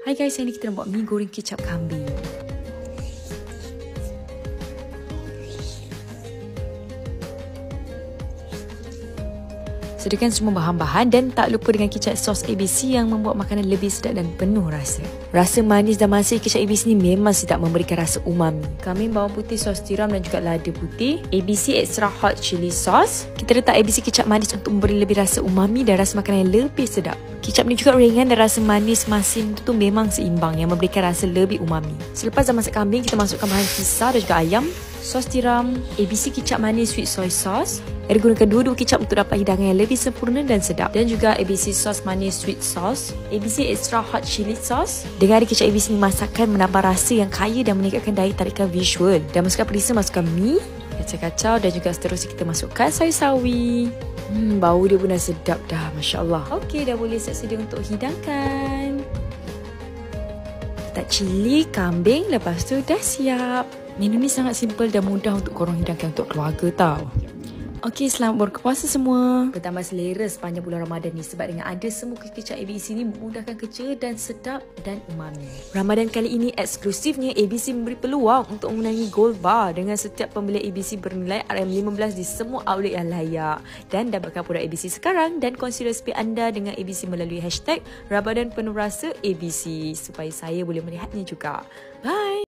Hai guys, hari ni kita nak buat mi goreng kicap kambing. Sediakan semua bahan-bahan dan tak lupa dengan kicap sos ABC yang membuat makanan lebih sedap dan penuh rasa. Rasa manis dan manis kicap ABC ni memang sedap, memberikan rasa umami. Kambing, bawang putih, sos tiram dan juga lada putih. ABC extra hot chili sauce. Kita letak ABC kicap manis untuk memberi lebih rasa umami dan rasa makanan yang lebih sedap. Kicap ni juga ringan dan rasa manis masin tu memang seimbang yang memberikan rasa lebih umami. Selepas dah masak kambing, kita masukkan bahan kisar dan juga ayam, sos tiram, ABC kicap manis sweet soy sauce. Kita gunakan dua-dua kicap untuk dapat hidangan yang lebih sempurna dan sedap. Dan juga ABC sos manis sweet sauce, ABC extra hot chili sauce. Dengan ada kicap ABC ni, masakan menambah rasa yang kaya dan meningkatkan daya tarikan visual. Dan masukkan perisa, masukkan mi, kacau-kacau dan juga seterusnya kita masukkan sawi sawi. Bau dia pun dah sedap dah, Masya Allah. Okey, dah boleh siap sedia untuk hidangkan. Letak cili, kambing, lepas tu dah siap. Menu ni sangat simple dan mudah untuk korang hidangkan untuk keluarga tau. Okey, selamat berpuasa semua. Bertambah selera sepanjang bulan Ramadan ni sebab dengan ada semua kicap ABC ni memudahkan kerja dan sedap dan umami. Ramadan kali ini eksklusifnya ABC memberi peluang untuk memenangi gold bar dengan setiap pembelian ABC bernilai RM15 di semua outlet yang layak. Dan dapatkan produk ABC sekarang dan kongsi resipi anda dengan ABC melalui hashtag Ramadan Penuh Rasa ABC supaya saya boleh melihatnya juga. Bye!